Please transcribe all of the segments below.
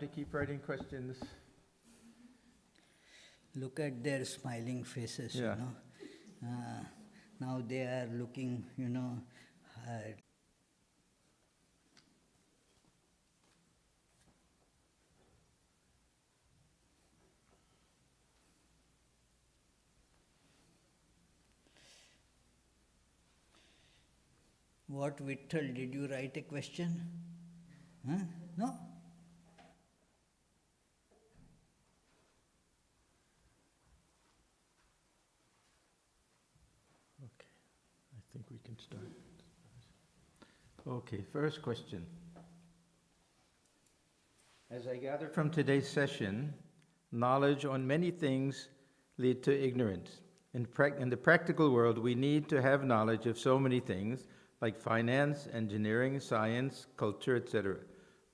to keep writing questions. Look at their smiling faces, Yeah. Now they are looking, What, Vitthal, did you write a question? Huh? No? Okay, I think we can start. Okay, first question. As I gather from today's session, knowledge on many things lead to ignorance. In the practical world, we need to have knowledge of so many things, like finance, engineering, science, culture, etc.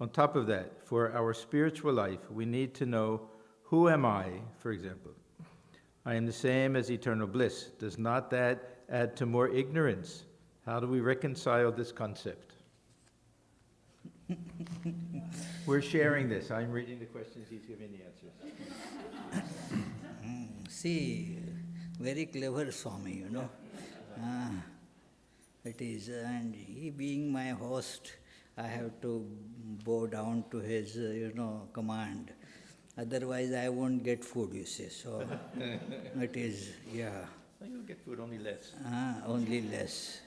On top of that, for our spiritual life, we need to know, who am I, for example? I am the same as eternal bliss. Does not that add to more ignorance? How do we reconcile this concept? We're sharing this. I'm reading the questions, he's giving the answers. See, very clever Swami, It is, and he being my host, I have to bow down to his, command. Otherwise, I won't get food, you see. So, it is, yeah. You'll get food, only less. Only less.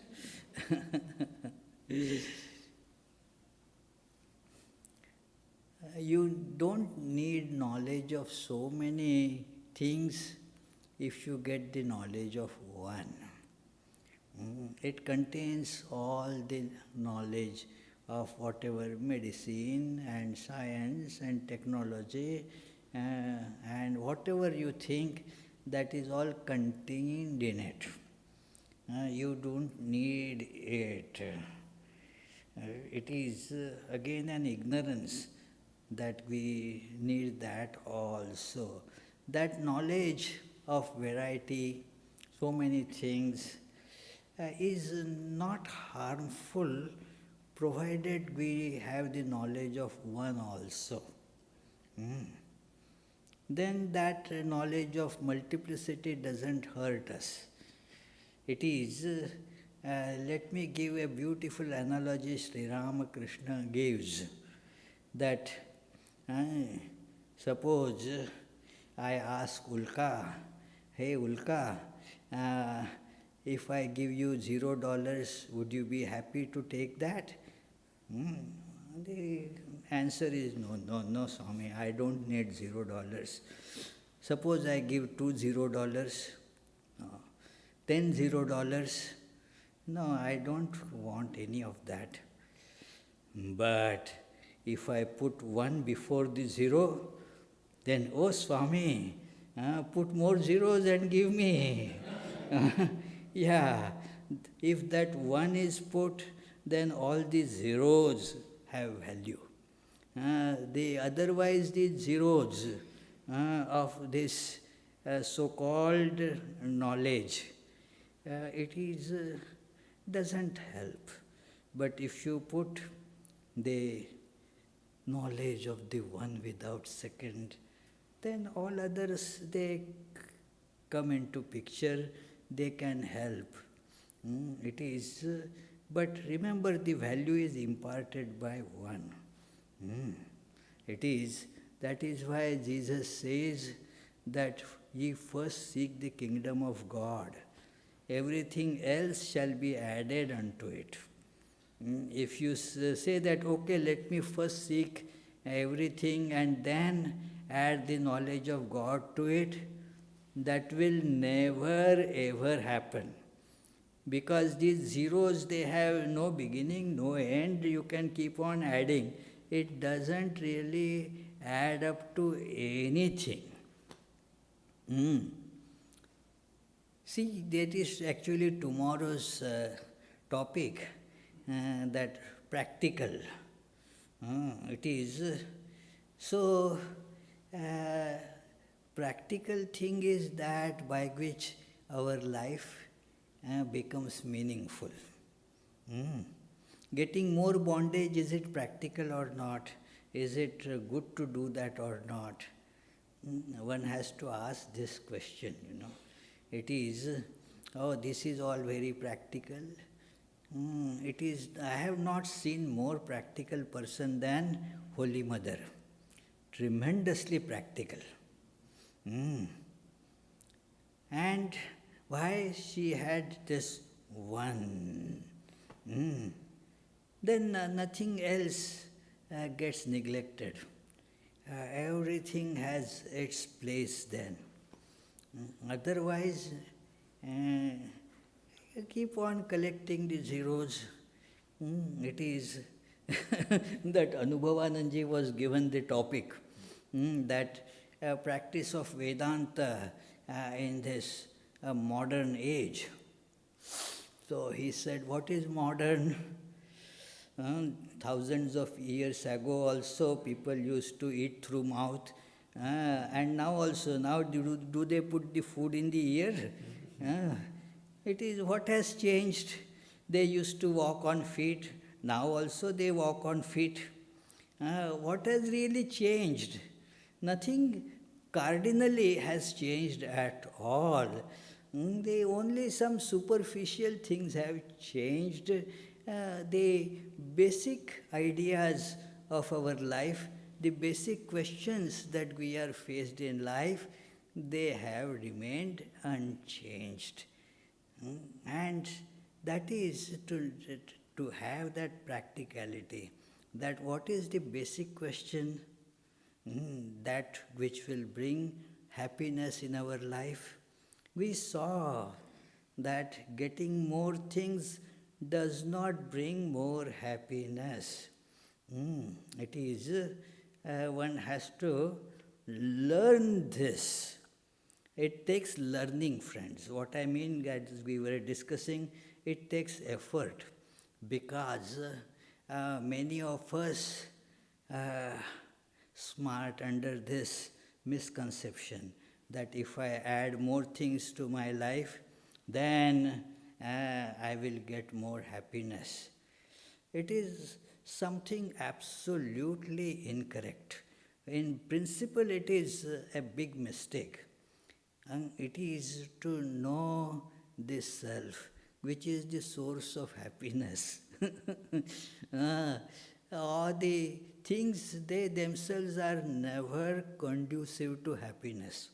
You don't need knowledge of so many things if you get the knowledge of one. It contains all the knowledge of whatever medicine and science and technology and whatever you think, that is all contained in it. You don't need it. It is again an ignorance that we need that also. That knowledge of variety, so many things, is not harmful provided we have the knowledge of one also. Then that knowledge of multiplicity doesn't hurt us. It is, let me give a beautiful analogy Sri Ramakrishna gives, that suppose I ask Ulka, hey Ulka, if I give you $0, would you be happy to take that? The answer is no, Swami, I don't need $0. Suppose I give two $0, 10 $0, no, I don't want any of that. But if I put one before the zero, then, oh Swami, put more zeros and give me. Yeah, if that one is put, then all the zeros have value. Otherwise the zeros of this so-called knowledge, it doesn't help. But if you put the knowledge of the one without second, then all others, they come into picture, they can help. It is, but remember, the value is imparted by one. That is why Jesus says that ye first seek the kingdom of God. Everything else shall be added unto it. If you say that, okay, let me first seek everything and then add the knowledge of God to it, that will never ever happen. Because these zeros, they have no beginning, no end, you can keep on adding. It doesn't really add up to anything. See, that is actually tomorrow's topic, that practical. It is. So, practical thing is that by which our life becomes meaningful. Getting more bondage, is it practical or not? is it good to do that or not? One has to ask this question, It is, this is all very practical. It is, I have not seen more practical person than Holy Mother. Tremendously practical. And why she had this one? Then nothing else gets neglected. Everything has its place then. Otherwise, keep on collecting the zeros. It is that Anubhavananji was given the topic, that practice of Vedanta in this modern age. So he said, what is modern? Thousands of years ago also people used to eat through mouth. And now also, now do they put the food in the ear? It is what has changed. They used to walk on feet. Now also they walk on feet. What has really changed? Nothing cardinally has changed at all. Only some superficial things have changed. The basic ideas of our life, the basic questions that we are faced in life, they have remained unchanged. And that is to have that practicality, that what is the basic question, that which will bring happiness in our life. We saw that getting more things does not bring more happiness. It is, one has to learn this. It takes learning, friends. What I mean, as we were discussing, it takes effort, because many of us smart under this misconception that if I add more things to my life, then I will get more happiness. It is something absolutely incorrect. In principle, it is a big mistake. And it is to know this self, which is the source of happiness. All the things, they themselves are never conducive to happiness.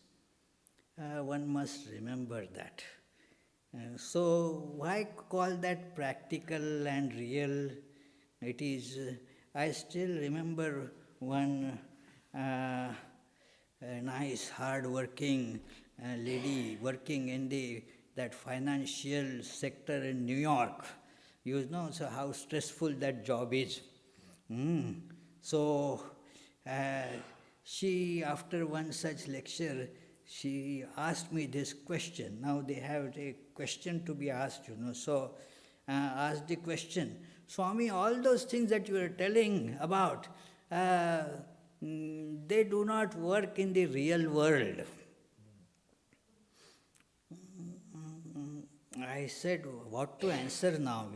One must remember that. So why call that practical and real? It is, I still remember one a nice, hard-working lady working in that financial sector in New York. You know so how stressful that job is. So she, after one such lecture, she asked me this question. Now they have a question to be asked, So asked the question, Swami, all those things that you are telling about, they do not work in the real world. I said, what to answer now,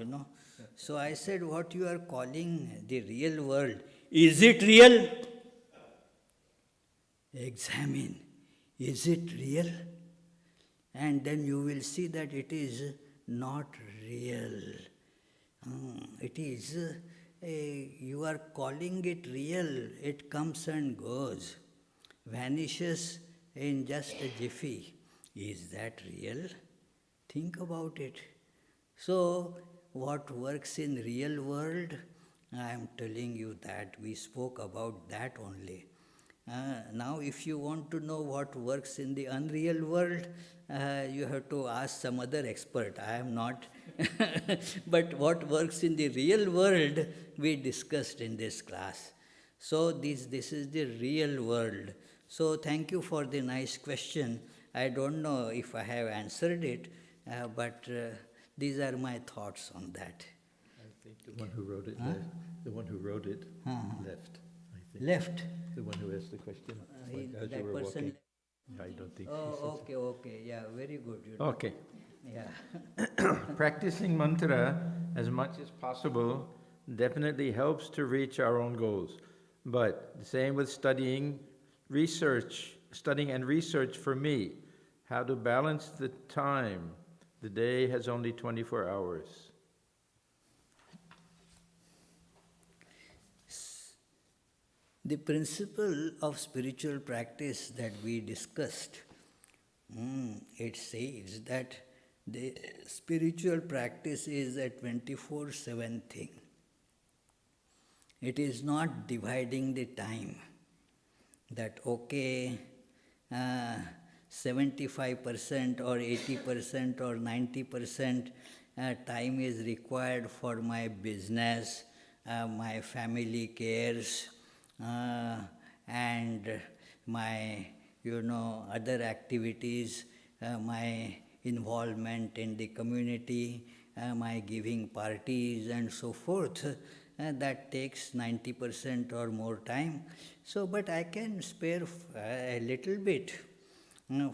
So I said, what you are calling the real world, is it real? Examine. Is it real? And then you will see that it is not real. It is, you are calling it real, it comes and goes, vanishes in just a jiffy. Is that real? Think about it. So, what works in real world? I am telling you that we spoke about that only. Now, if you want to know what works in the unreal world, you have to ask some other expert. I am not. But what works in the real world, we discussed in this class. So this is the real world. So thank you for the nice question. I don't know if I have answered it, but these are my thoughts on that. I think the one who wrote it left. The one who wrote it left. I think. Left? The one who asked the question. As that you were person. walking. I don't think. Okay, yeah, very good. Okay. Yeah. Practicing mantra as much as possible definitely helps to reach our own goals. But the same with studying and research for me, how to balance the time. The day has only 24 hours. The principle of spiritual practice that we discussed, it says that the spiritual practice is a 24/7 thing. It is not dividing the time, that 75% or 80% or 90% time is required for my business, my family cares, and my other activities, my involvement in the community, my giving parties and so forth. That takes 90% or more time. So, but I can spare a little bit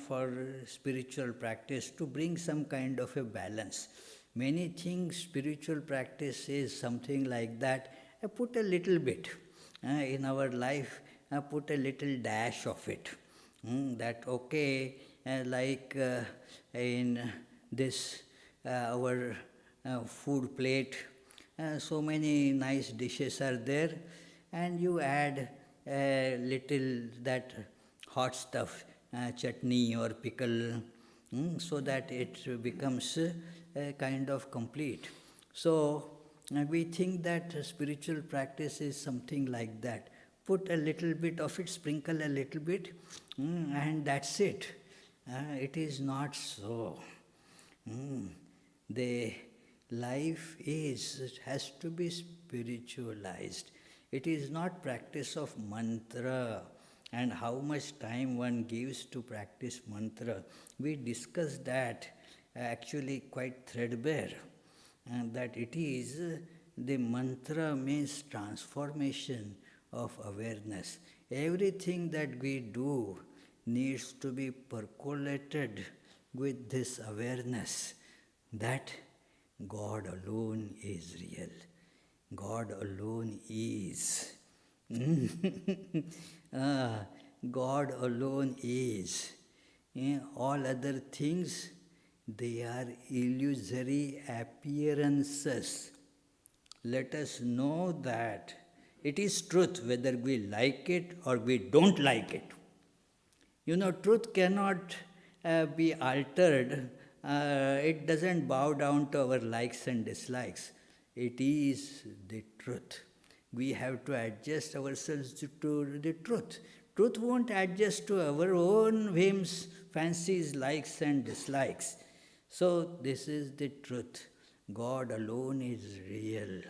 for spiritual practice to bring some kind of a balance. Many things spiritual practice is something like that. I put a little bit in our life, put a little dash of it. That like in this our food plate, so many nice dishes are there, and you add a little that hot stuff, chutney or pickle, so that it becomes kind of complete. So we think that spiritual practice is something like that. Put a little bit of it, sprinkle a little bit, and that's it. It is not so. The life has to be spiritualized. It is not practice of mantra and how much time one gives to practice mantra. We discussed that actually quite threadbare, and that it is the mantra means transformation of awareness. Everything that we do needs to be percolated with this awareness that God alone is real. God alone is. God alone is. All other things, they are illusory appearances. Let us know that it is truth, whether we like it or we don't like it. Truth cannot be altered. It doesn't bow down to our likes and dislikes. It is the truth. We have to adjust ourselves to the truth. Truth won't adjust to our own whims, fancies, likes and dislikes. So this is the truth. God alone is real.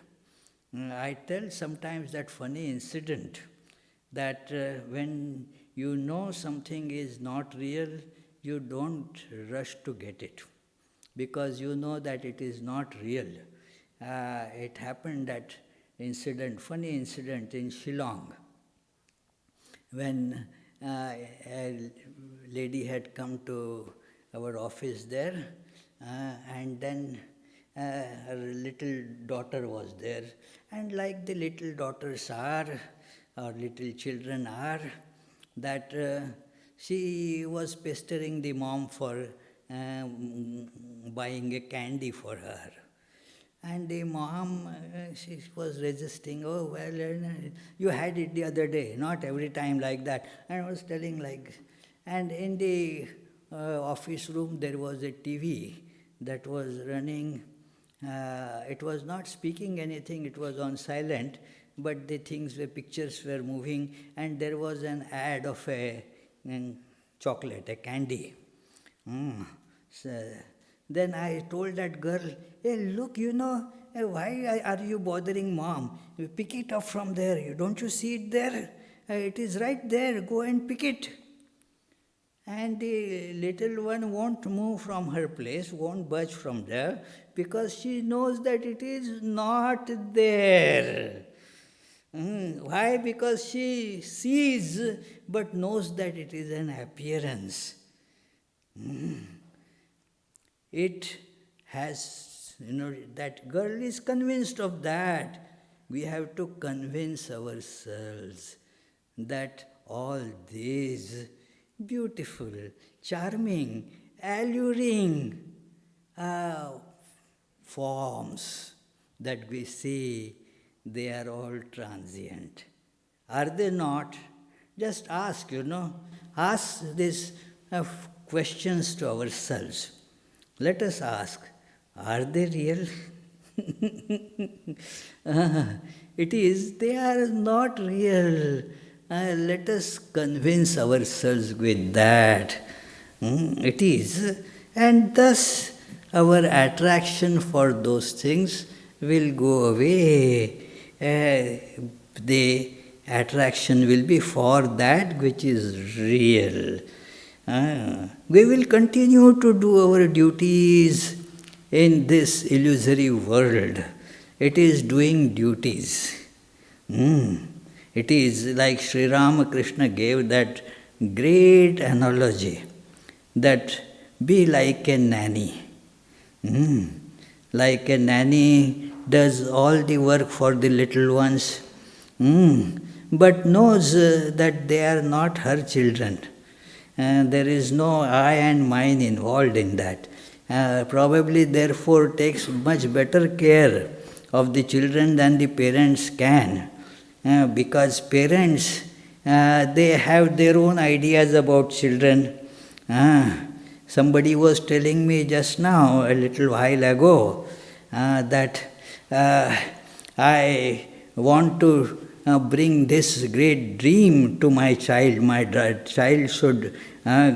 I tell sometimes that funny incident that when you know something is not real, you don't rush to get it because you know that it is not real. It happened that funny incident in Shillong, when a lady had come to our office there, and then her little daughter was there. And like the little daughters are, or little children are, that she was pestering the mom for buying a candy for her. And the mom, she was resisting, oh, well, you had it the other day, not every time like that. And I was telling and in the office room there was a TV that was running. It was not speaking anything, it was on silent, but the pictures were moving, and there was an ad of a chocolate, a candy. So, then I told that girl, hey, look, why are you bothering mom? You pick it up from there. Don't you see it there? It is right there. Go and pick it. And the little one won't move from her place, won't budge from there, because she knows that it is not there. Why? Because she sees but knows that it is an appearance. It has, that girl is convinced of that. we have to convince ourselves that all these beautiful, charming, alluring forms that we see, they are all transient. Are they not? Just ask, ask these questions to ourselves. Let us ask, are they real? It is, they are not real. Let us convince ourselves with that. It is. And thus, our attraction for those things will go away. The attraction will be for that which is real. We will continue to do our duties in this illusory world. It is doing duties. It is like Sri Ramakrishna gave that great analogy, that be like a nanny. Like a nanny does all the work for the little ones, but knows that they are not her children. There is no I and mine involved in that. Probably therefore takes much better care of the children than the parents can. Because parents, they have their own ideas about children. Somebody was telling me just now, a little while ago, that I want to bring this great dream to my child. My child should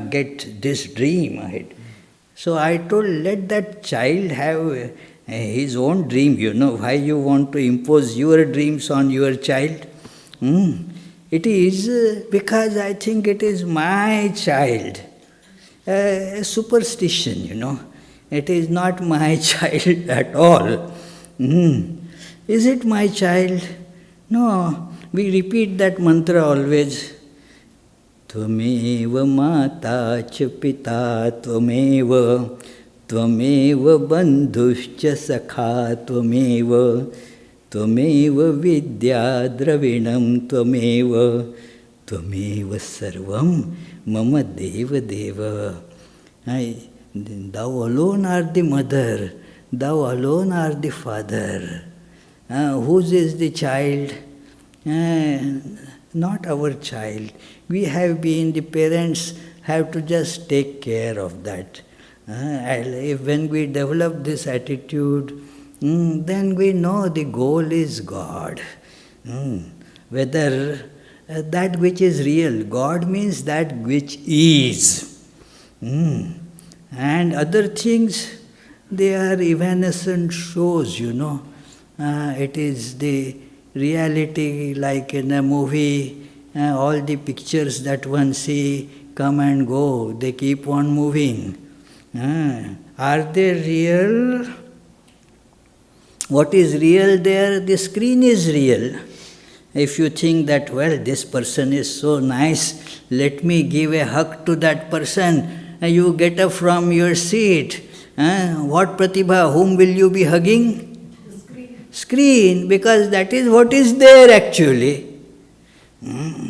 get this dream ahead. So I told, let that child have his own dream. Why you want to impose your dreams on your child? It is because I think it is my child. A superstition, It is not my child at all. Is it my child? No. We repeat that mantra always. Tvameva mata cha pita tvameva, tvameva bandhuscha sakha tvameva, tvameva vidya dravinam tvameva, tvameva sarvam mama deva deva. Thou alone art the mother, thou alone art the father. Whose is the child? Not our child. We have been, the parents have to just take care of that. When we develop this attitude, then we know the goal is God. Whether that which is real, God means that which is. And other things, they are evanescent shows, It is the reality, like in a movie, all the pictures that one see come and go, they keep on moving. Are they real? What is real there? The screen is real. If you think that, well, this person is so nice, let me give a hug to that person, and you get up from your seat. What Pratibha, whom will you be hugging? Screen, because that is what is there actually.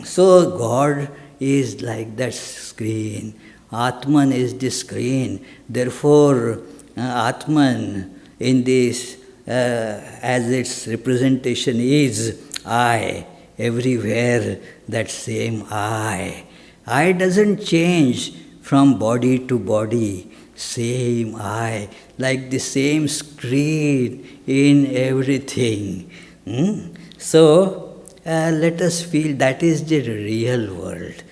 So God is like that screen. Atman is the screen. Therefore, Atman in this, as its representation is I, everywhere that same I. I doesn't change from body to body, same I, like the same screen in everything. So, let us feel that is the real world.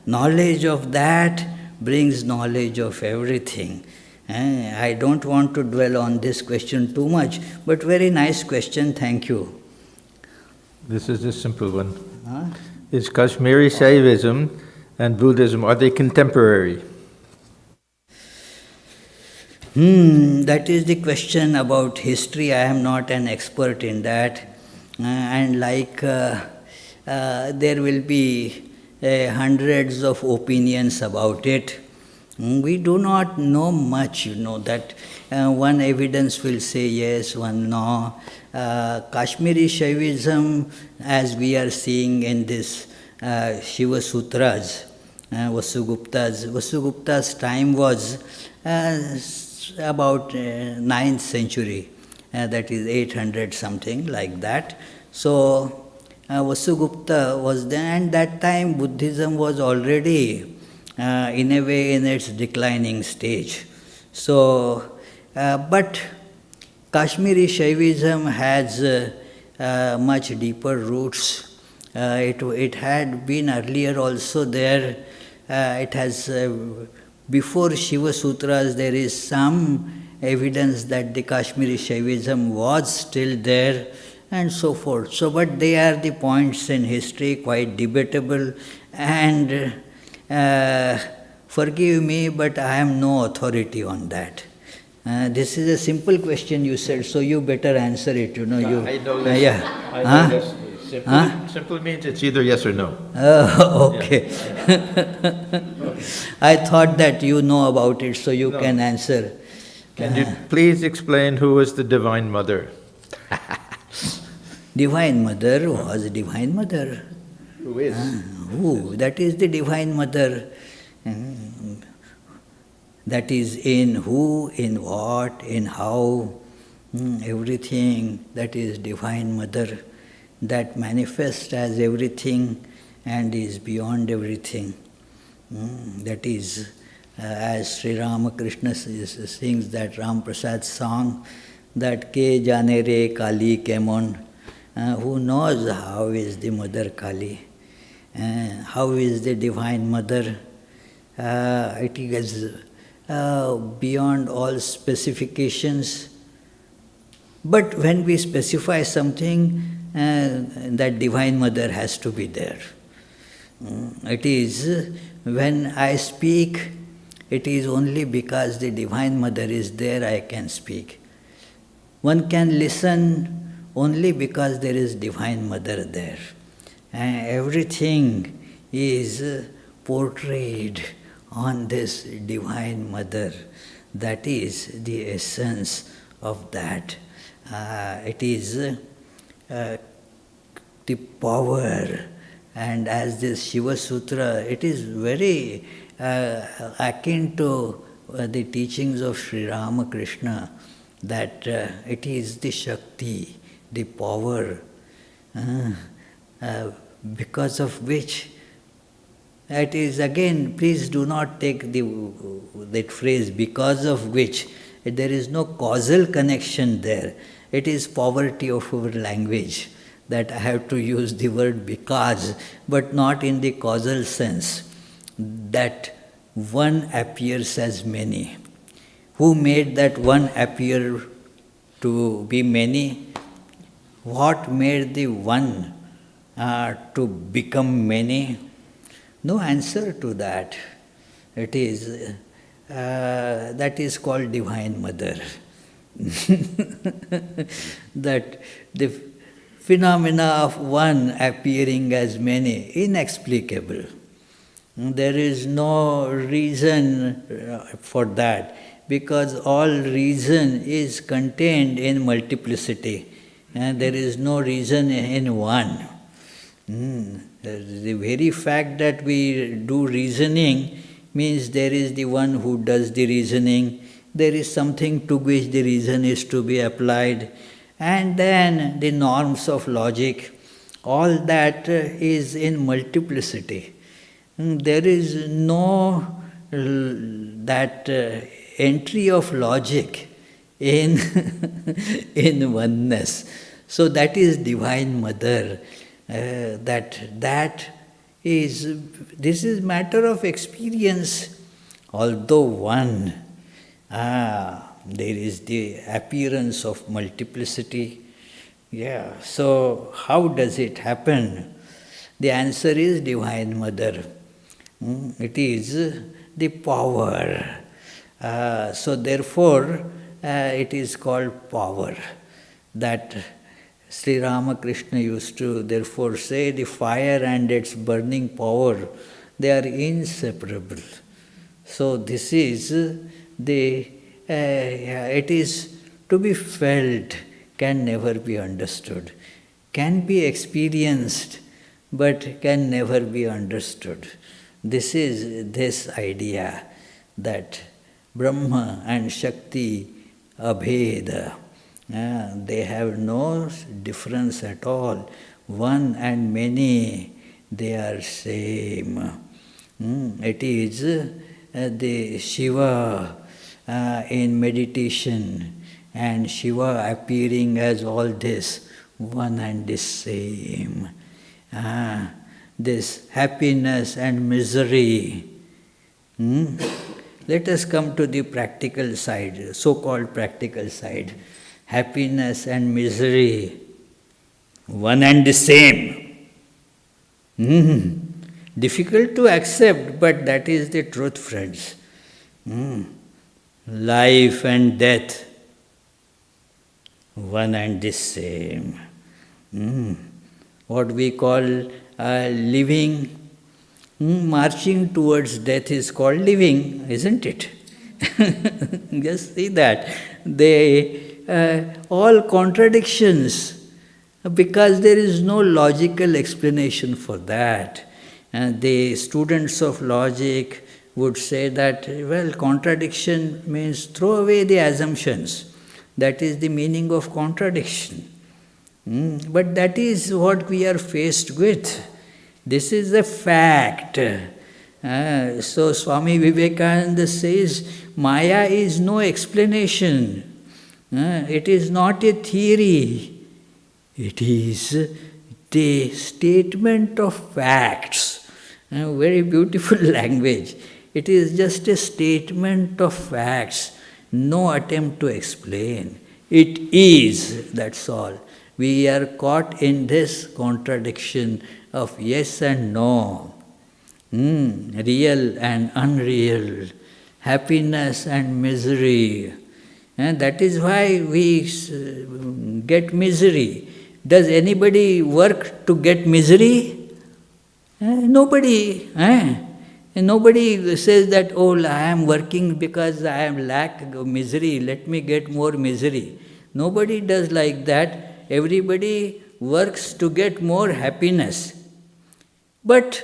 Knowledge of that brings knowledge of everything. I don't want to dwell on this question too much, but very nice question, thank you. This is a simple one. Is Kashmiri Shaivism and Buddhism, are they contemporary? That is the question about history. I am not an expert in that. And like there will be hundreds of opinions about it. We do not know much, that one evidence will say yes, one no. Kashmiri Shaivism, as we are seeing in this Shiva Sutras, Vasugupta's time was about 9th century, that is 800 something like that. So Vasugupta was there, and that time Buddhism was already in a way in its declining stage. So, but Kashmiri Shaivism has much deeper roots. It had been earlier also there. It has, before Shiva Sutras, there is some evidence that the Kashmiri Shaivism was still there, and so forth. So, but they are the points in history, quite debatable, and forgive me, but I am no authority on that. This is a simple question you said, so you better answer it. I know less. Yeah. I know less. Simple means it's either yes or no. Okay. I thought that you know about it, so you can answer. Can you please explain who is the Divine Mother? Divine Mother was Divine Mother. Who is? Who? That is the Divine Mother. That is in who, in what, in how, everything. That is Divine Mother. That manifests as everything and is beyond everything. That is, as Sri Ramakrishna sings that Ram Prasad song, that Ke Jane Re Kali Kemon, who knows how is the Mother Kali, how is the Divine Mother. It is beyond all specifications. But when we specify something, that Divine Mother has to be there. It is, when I speak, it is only because the Divine Mother is there I can speak. One can listen only because there is Divine Mother there. Everything is portrayed on this Divine Mother. That is the essence of that. It is the power, and as this Shiva Sutra, it is very akin to the teachings of Sri Ramakrishna, that it is the Shakti, the power, because of which it is, again, please do not take that phrase, because of which. There is no causal connection there. It is poverty of our language that I have to use the word because, but not in the causal sense, that one appears as many. Who made that one appear to be many? What made the one to become many? No answer to that. It is, that is called Divine Mother. That the phenomena of one appearing as many, inexplicable. There is no reason for that, because all reason is contained in multiplicity, and there is no reason in one. The very fact that we do reasoning means there is the one who does the reasoning, there is something to which the reason is to be applied, and then the norms of logic, all that is in multiplicity. There is no that entry of logic in, in oneness. So that is Divine Mother. That is, this is matter of experience. Although one, there is the appearance of multiplicity. Yeah, so how does it happen? The answer is Divine Mother. It is the power. So therefore, it is called power. That Sri Ramakrishna used to therefore say the fire and its burning power, they are inseparable. So this is it is to be felt, can never be understood, can be experienced, but can never be understood. This is this idea that Brahma and Shakti abheda, they have no difference at all. One and many, they are same. It is the Shiva in meditation and Shiva appearing as all this, one and the same. This happiness and misery. Let us come to the practical side, so-called practical side. Happiness and misery, one and the same. Difficult to accept, but that is the truth, friends. Life and death, one and the same. What we call living, marching towards death is called living, isn't it? Just see that. They all contradictions, because there is no logical explanation for that. And the students of logic would say that, well, contradiction means throw away the assumptions. That is the meaning of contradiction. But that is what we are faced with. This is a fact. So Swami Vivekananda says, Maya is no explanation. It is not a theory. It is the statement of facts. Very beautiful language. It is just a statement of facts. No attempt to explain. It is, that's all. We are caught in this contradiction of yes and no, real and unreal, happiness and misery. And that is why we get misery. Does anybody work to get misery? Nobody. Nobody says that, oh, I am working because I am lack of misery, let me get more misery. Nobody does like that. Everybody works to get more happiness. But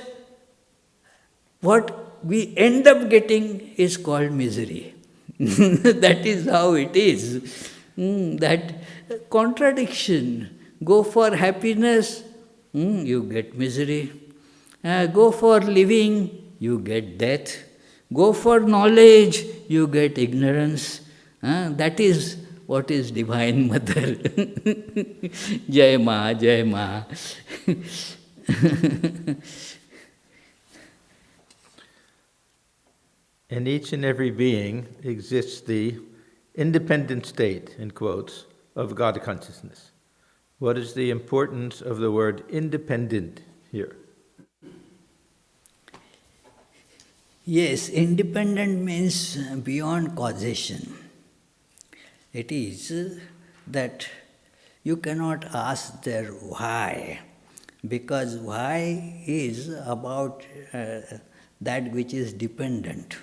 what we end up getting is called misery. That is how it is. That contradiction. Go for happiness, you get misery. Go for living, you get death. Go for knowledge, you get ignorance. That is what is Divine Mother. Jai Ma, Jai Ma. In each and every being exists the independent state, in quotes, of God consciousness. What is the importance of the word independent here? Yes, independent means beyond causation. It is that you cannot ask there why, because why is about that which is dependent.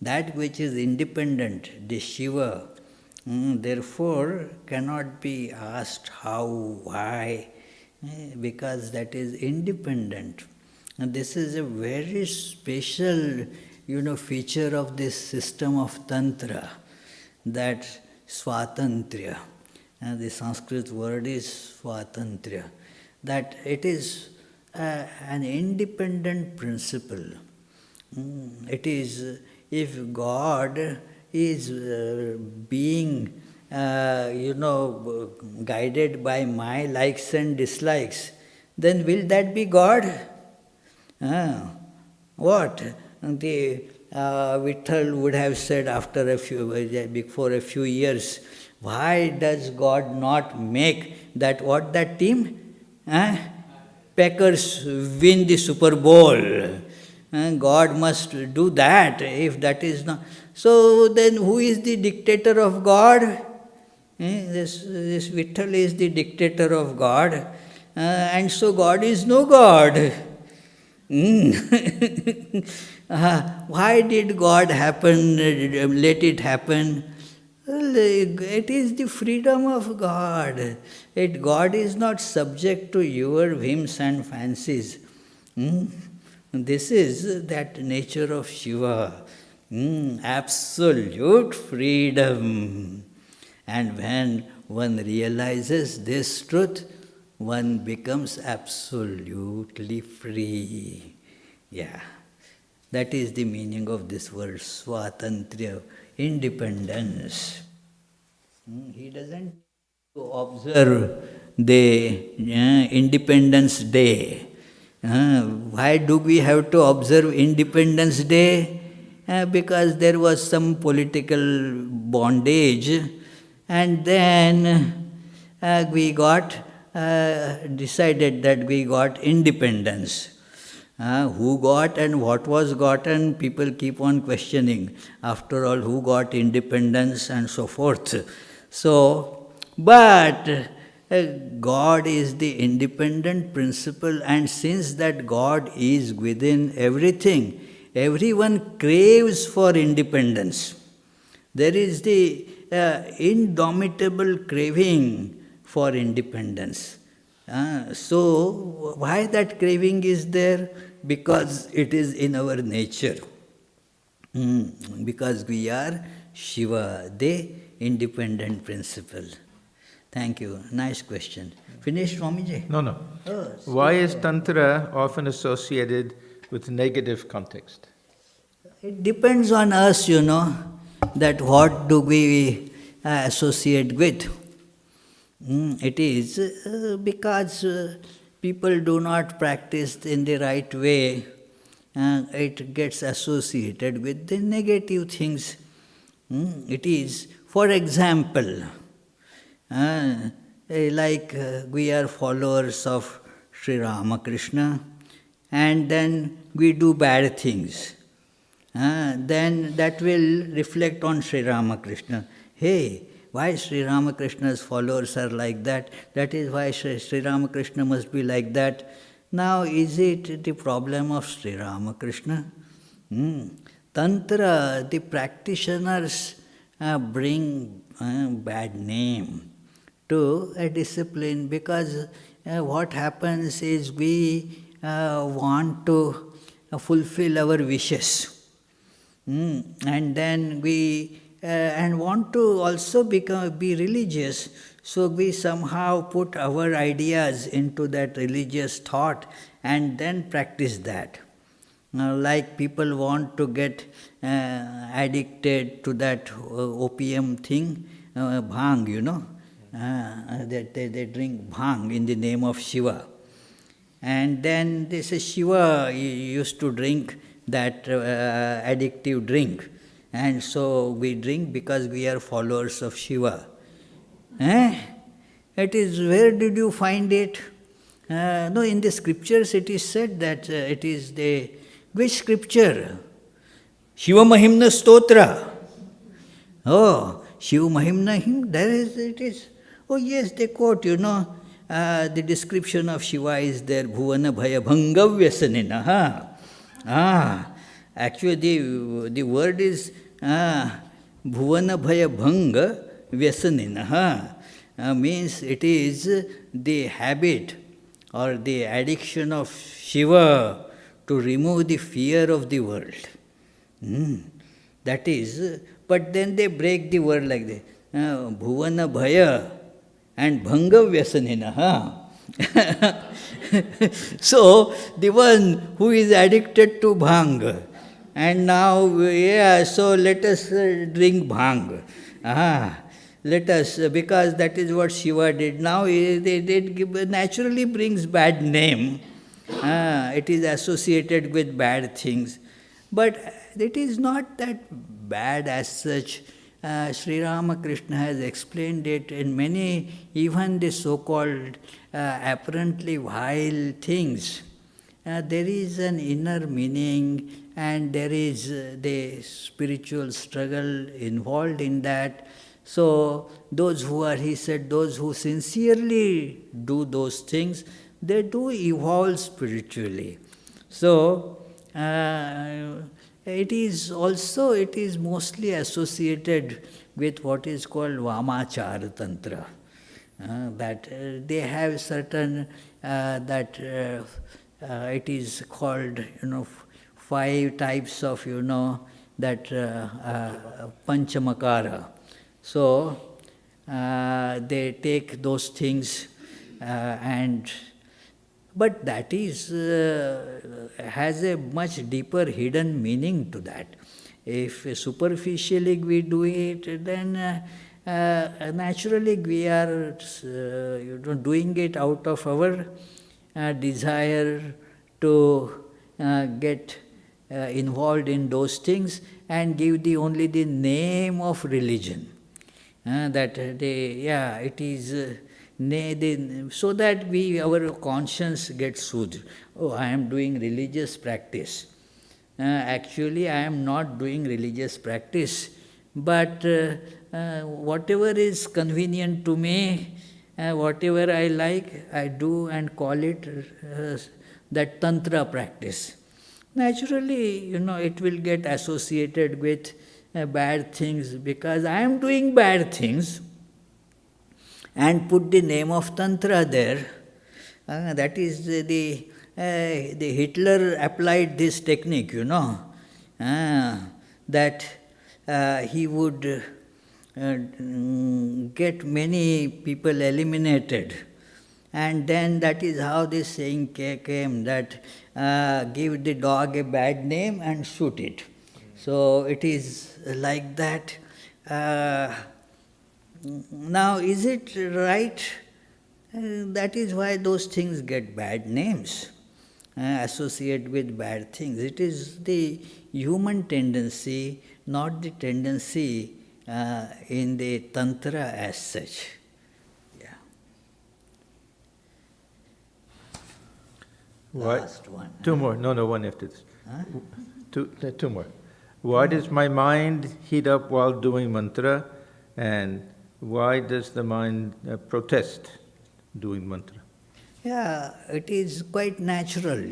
That which is independent, the Shiva, therefore cannot be asked how, why, because that is independent. And this is a very special, feature of this system of Tantra, that Swatantriya. And the Sanskrit word is Swatantriya, that it is an independent principle. It is, if God is being, guided by my likes and dislikes, then will that be God? What? The Vitthal would have said before a few years, why does God not make that team? Packers win the Super Bowl. God must do that, if that is not. So then who is the dictator of God? This Vitthal is the dictator of God. And so God is no God. Why did God happen, let it happen? Well, it is the freedom of God. God is not subject to your whims and fancies. This is that nature of Shiva. Absolute freedom. And when one realizes this truth, one becomes absolutely free. Yeah, that is the meaning of this word, Swatantriya, independence. He doesn't observe the Independence Day. Why do we have to observe Independence Day? Because there was some political bondage, and then we got decided that we got independence. Who got and what was gotten, people keep on questioning. After all, who got independence and so forth. So, but God is the independent principle, and since that God is within everything, everyone craves for independence. There is the indomitable craving for independence. So, why that craving is there? Because it is in our nature. Because we are Shiva, the independent principle. Thank you. Nice question. Finished, Swamiji? No. Oh, Why is Tantra often associated with negative context? it depends on us, that what do we associate with. It is because people do not practice in the right way, it gets associated with the negative things. It is, for example, like we are followers of Sri Ramakrishna, and then we do bad things. Then that will reflect on Sri Ramakrishna. Hey, why Sri Ramakrishna's followers are like that? That is why Sri Ramakrishna must be like that. Now, is it the problem of Sri Ramakrishna? Tantra, the practitioners bring bad name to a discipline, because what happens is we want to fulfill our wishes. And then we and want to also be religious, so we somehow put our ideas into that religious thought and then practice that. Like people want to get addicted to that opium thing, bhang, that they drink bhang in the name of Shiva. And then they say Shiva used to drink that addictive drink. And so we drink because we are followers of Shiva. It is, where did you find it? No, in the scriptures it is said that it is the, which scripture? Shiva Mahimna Stotra. Oh, Shiva Mahimna hymn, there is, it is. Oh yes, they quote, the description of Shiva is there, Bhuvana Bhaya Bhanga Vyasanina. Actually the word is Bhuvana Bhaya Bhanga Vyasanina. Means it is the habit or the addiction of Shiva to remove the fear of the world. That is, but then they break the word like this. Bhuvana Bhaya and Bhanga Vyasanina. So, the one who is addicted to bhang, and now, so let us drink bhang. Let us, because that is what Shiva did. Now, it naturally brings bad name. It is associated with bad things. But it is not that bad as such. Sri Ramakrishna has explained it in many, even the so-called apparently vile things. There is an inner meaning, and there is the spiritual struggle involved in that. So those who are, he said, those who sincerely do those things, they do evolve spiritually. So, it is mostly associated with what is called Vamachara Tantra. That they have certain, it is called, 5 types of, that Panchamakara. So, they take those things but that has a much deeper hidden meaning to that. If superficially we do it, then naturally we are doing it out of our desire to get involved in those things and give only the name of religion. It is so that our conscience gets soothed. Oh, I am doing religious practice. Actually, I am not doing religious practice, but whatever is convenient to me, whatever I like, I do and call it that Tantra practice. Naturally, it will get associated with bad things because I am doing bad things and put the name of Tantra there. That is the Hitler applied this technique, that he would get many people eliminated. And then that is how this saying came, that give the dog a bad name and shoot it. So it is like that. Now, is it right? That is why those things get bad names, associate with bad things. It is the human tendency, not the tendency in the Tantra as such. Yeah. Last one. Two more. No, one after this. Huh? Two more. Why does my mind heat up while doing mantra, and why does the mind protest doing mantra? Yeah, it is quite natural,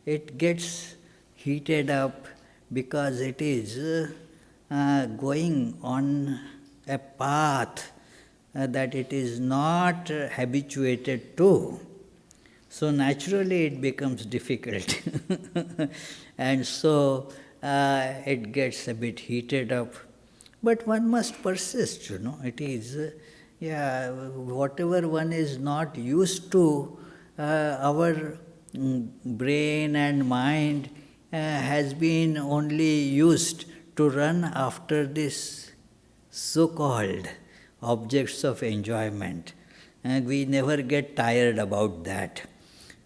It gets heated up because it is going on a path that it is not habituated to. So naturally it becomes difficult. And so it gets a bit heated up. But one must persist, It is, whatever one is not used to, our brain and mind has been only used to run after this so-called objects of enjoyment. And we never get tired about that.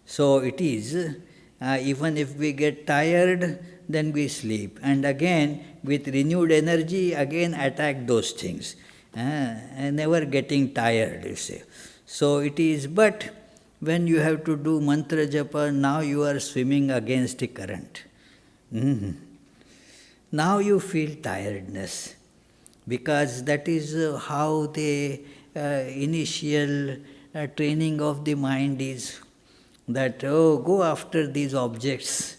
So it is, even if we get tired, then we sleep. And again, with renewed energy, again attack those things. And never getting tired, you see. So it is, but when you have to do mantra japa, now you are swimming against the current. Now you feel tiredness, because that is how the initial training of the mind is, that, go after these objects,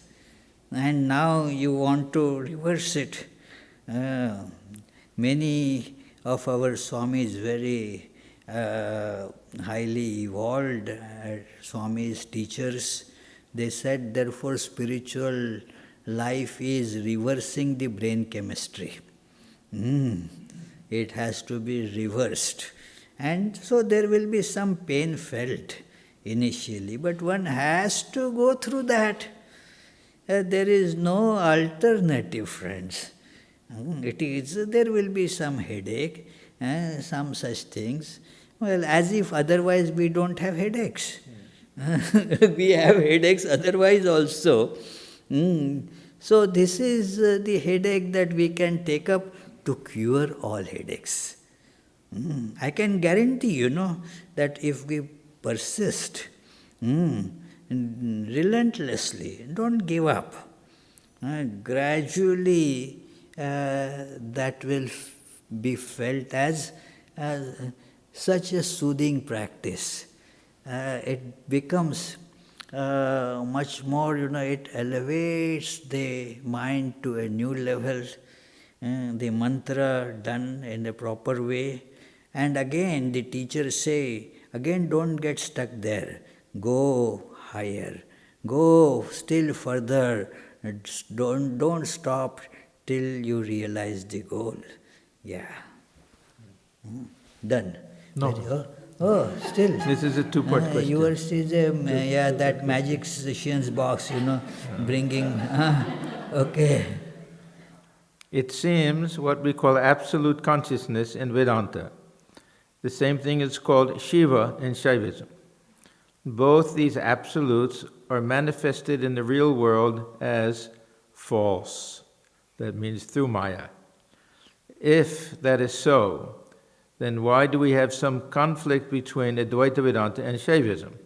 and now you want to reverse it. Many of our Swamis, very highly evolved Swamis, teachers, they said, therefore spiritual life is reversing the brain chemistry. It has to be reversed. And so there will be some pain felt initially, but one has to go through that. There is no alternative, friends. There will be some headache, some such things. Well, as if otherwise we don't have headaches. We have headaches otherwise also. So this is the headache that we can take up to cure all headaches. I can guarantee, that if we persist relentlessly, don't give up, gradually that will be felt as such a soothing practice. It becomes much more, it elevates the mind to a new level. The mantra done in a proper way. And again, the teachers say, again, don't get stuck there. Go higher. Go still further. Don't stop till you realize the goal. Yeah. Done. No. Oh, still. This is a two-part question. Yours is that magician's box, bringing. Okay. It seems what we call absolute consciousness in Vedanta. The same thing is called Shiva in Shaivism. Both these absolutes are manifested in the real world as false. That means through Maya. If that is so, then why do we have some conflict between Advaita Vedanta and Shaivism?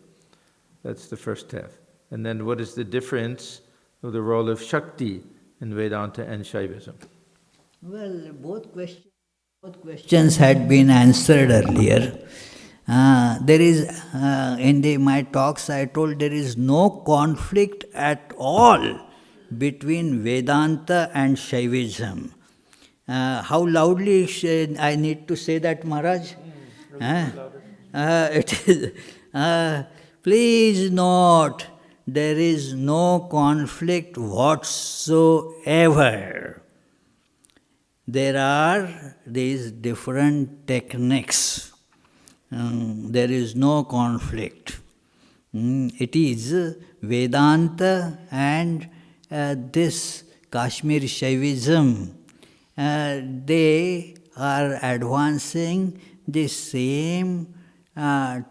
That's the first half. And then what is the difference of the role of Shakti in Vedanta and Shaivism? Well, both questions had been answered earlier. There is, in my talks I told there is no conflict at all between Vedanta and Shaivism. How loudly I need to say that, Maharaj? It is. Please note, there is no conflict whatsoever. There are these different techniques. There is no conflict. It is Vedanta and this Kashmir Shaivism. They are advancing the same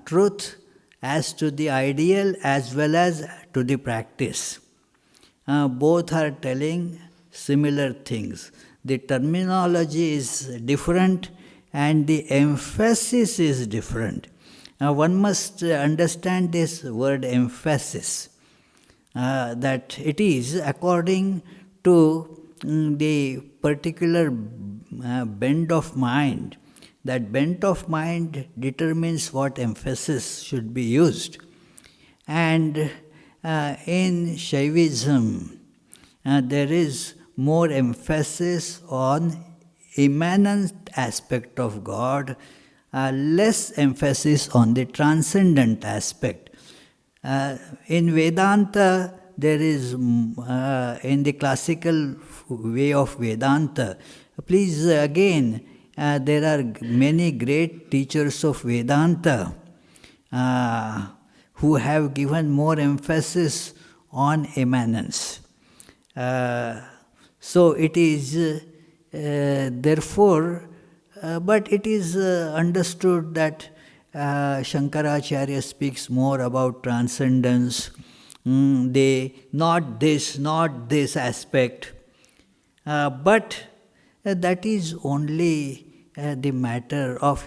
truth as to the ideal as well as to the practice. Both are telling similar things. The terminology is different and the emphasis is different. One must understand this word emphasis, that it is according to the particular bent of mind. That bent of mind determines what emphasis should be used. And in Shaivism, there is more emphasis on immanent aspect of God, less emphasis on the transcendent aspect. In Vedanta, there is, in the classical way of Vedanta, please again, there are many great teachers of Vedanta who have given more emphasis on immanence. So it is therefore, but it is understood that Shankaracharya speaks more about transcendence, not this aspect. But that is only the matter of,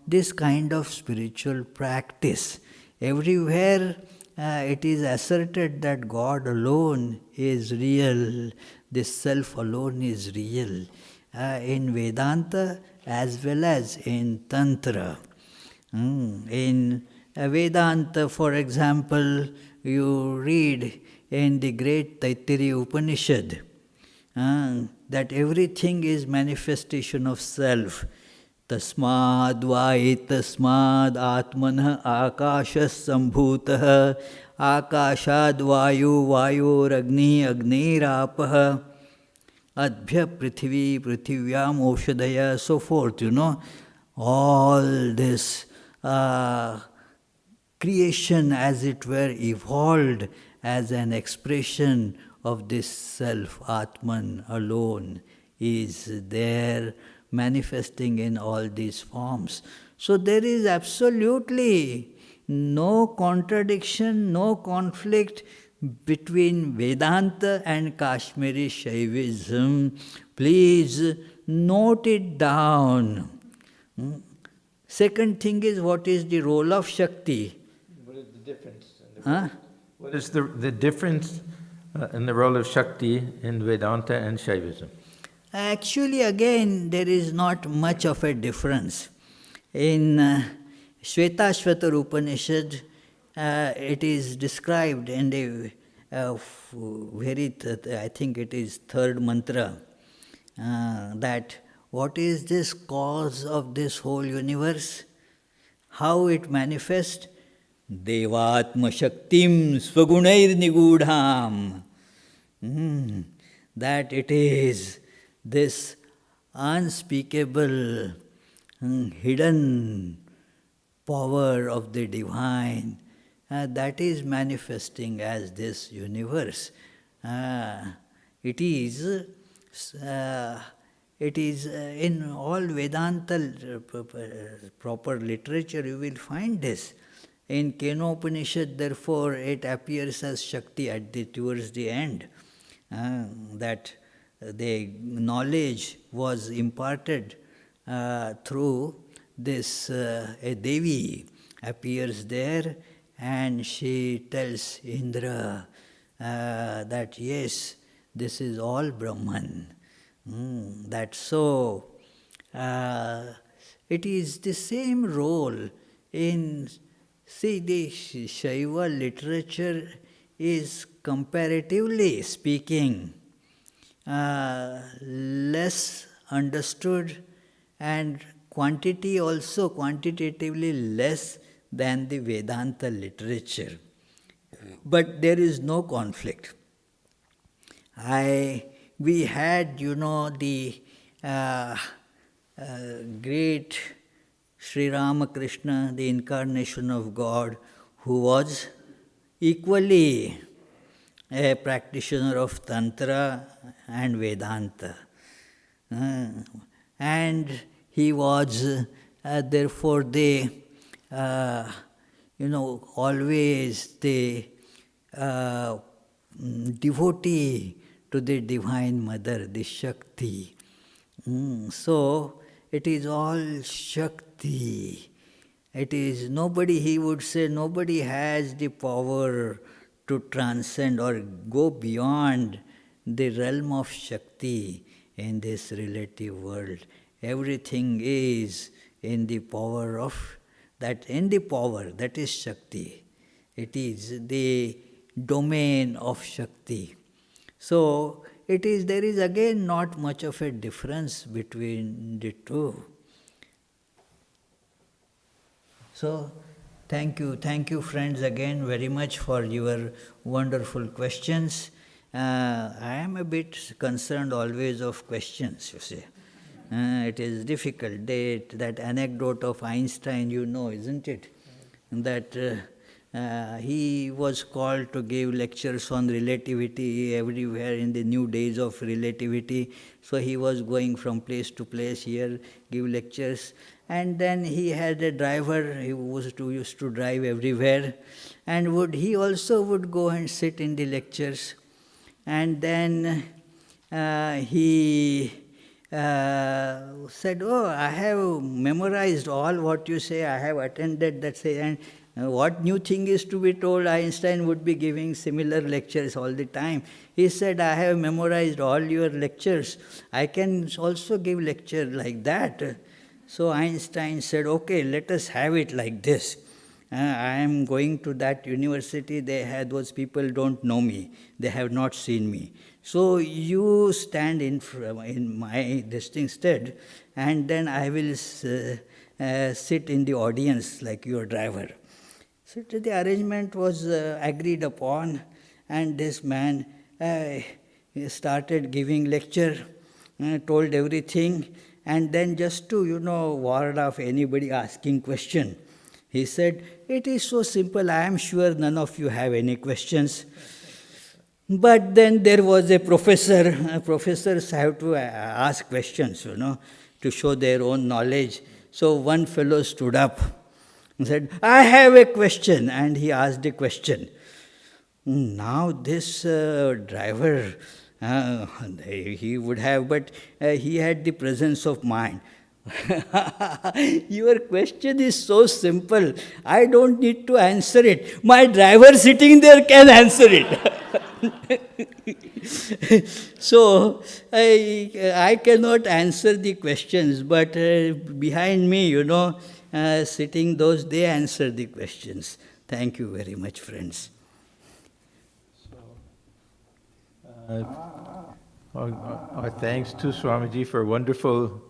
this kind of spiritual practice. Everywhere it is asserted that God alone is real, this self alone is real. In Vedanta as well as in Tantra. In Vedanta, for example, you read in the great Taittiriya Upanishad that everything is manifestation of self. Tasmad Tasmad Atmanah Akashas Sambhutah Akashad Vayu Ragni Agnirapah Adbhya Prithvi Prithivyam Oshadaya, so forth, all this creation as it were evolved as an expression of this self, Atman alone, is there manifesting in all these forms. So there is absolutely no contradiction, no conflict between Vedanta and Kashmiri Shaivism. Please note it down. Second thing is, what is the role of Shakti? What is the difference? What is the difference in the role of Shakti in Vedanta and Shaivism? Actually, again, there is not much of a difference. In Shvetashvatar Upanishad, it is described in the I think it is third mantra, that what is this cause of this whole universe? How it manifests? Devatma Shaktim Swagunair Nigudham. That it is this unspeakable, hidden power of the divine that is manifesting as this universe. It is in all Vedanta proper literature you will find this. In Kenopanishad, therefore, it appears as Shakti towards the end, that the knowledge was imparted through this, a Devi appears there, and she tells Indra that yes, this is all Brahman. That so, it is the same role in, see, the Shaiva literature is comparatively speaking less understood, and quantity also quantitatively less than the Vedanta literature. But there is no conflict. We had, the great Sri Ramakrishna, the incarnation of God, who was equally a practitioner of Tantra and Vedanta. And he was, therefore, always the devotee to the Divine Mother, the Shakti. So, it is all Shakti. It is nobody, he would say, nobody has the power to transcend or go beyond the realm of Shakti in this relative world. Everything is in the power of that, that is Shakti. It is the domain of Shakti. So, there is again not much of a difference between the two. So, thank you friends again very much for your wonderful questions. I am a bit concerned always of questions, you see. It is difficult. That anecdote of Einstein, isn't it? That he was called to give lectures on relativity everywhere in the new days of relativity. So he was going from place to place here, give lectures. And then he had a driver who used to drive everywhere. And he also would go and sit in the lectures. And then he said, "Oh, I have memorized all what you say. I have attended that say, and what new thing is to be told?" Einstein would be giving similar lectures all the time. He said, "I have memorized all your lectures. I can also give lecture like that." So Einstein said, "Okay, let us have it like this. I am going to that university. Those people don't know me. They have not seen me. So you stand in my distinct stead, and then I will sit in the audience like your driver." So the arrangement was agreed upon, and this man started giving lecture, told everything, and then just to, ward off anybody asking question, he said, "It is so simple, I am sure none of you have any questions." But then there was a professor. Professors have to ask questions, to show their own knowledge. So one fellow stood up and said, "I have a question," and he asked a question. Now this driver, he would have, but he had the presence of mind. "Your question is so simple, I don't need to answer it. My driver sitting there can answer it." So, I cannot answer the questions, but behind me, sitting those, they answer the questions. Thank you very much, friends. Our thanks to Swamiji for a wonderful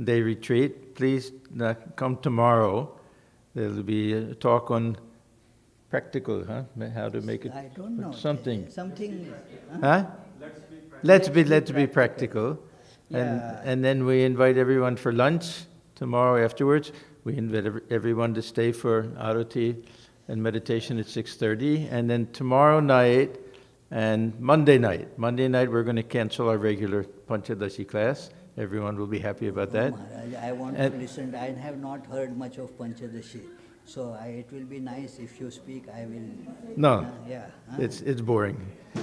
day retreat. Please come tomorrow. There will be a talk on practical, how to make it I don't know. something. Something. Huh? Let's be practical. Yeah. And then we invite everyone for lunch tomorrow afterwards. We invite everyone to stay for Arati and meditation at 6:30. And then tomorrow night and Monday night we're going to cancel our regular Panchadashi class. Everyone will be happy about that. Maharaj, I want to listen. I have not heard much of Panchadashi. So it will be nice if you speak. I will. No, Yeah. it's boring.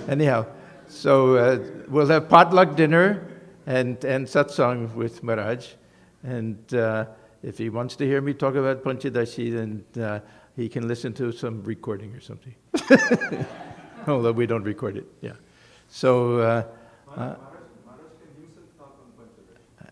Anyhow, so we'll have potluck dinner and satsang with Maharaj. And if he wants to hear me talk about Panchadashi, then he can listen to some recording or something. Although we don't record it, yeah. So,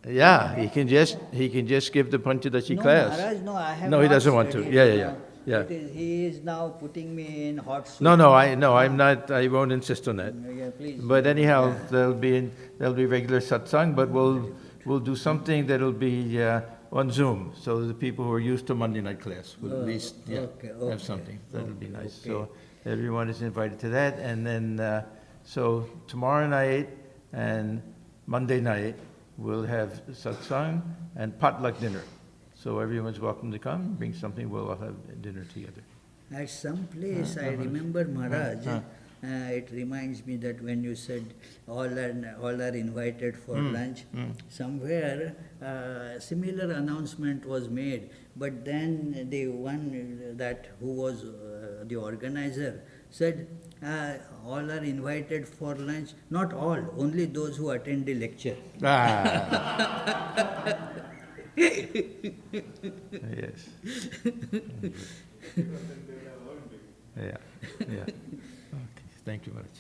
yeah, he can just give the Panchadashi No, class. Maharaj, no, I have No, he not doesn't want to. studied, Yeah. He is now putting me in hot soup. No, I'm not. I won't insist on that. Yeah, please. But anyhow, there'll be regular satsang, but we'll do something that'll be on Zoom, so the people who are used to Monday night class will at least have something. That'll be nice. Okay. So everyone is invited to that, and then so tomorrow night and Monday night we'll have satsang and potluck dinner. So everyone's welcome to come. Bring something. We'll all have dinner together. At some place, I remember Maharaj, it reminds me that when you said all are invited for lunch, somewhere similar announcement was made, but then the one who was the organizer said all are invited for lunch, not all, only those who attend the lecture. Yes. Yeah. Okay. Thank you, Maharaj.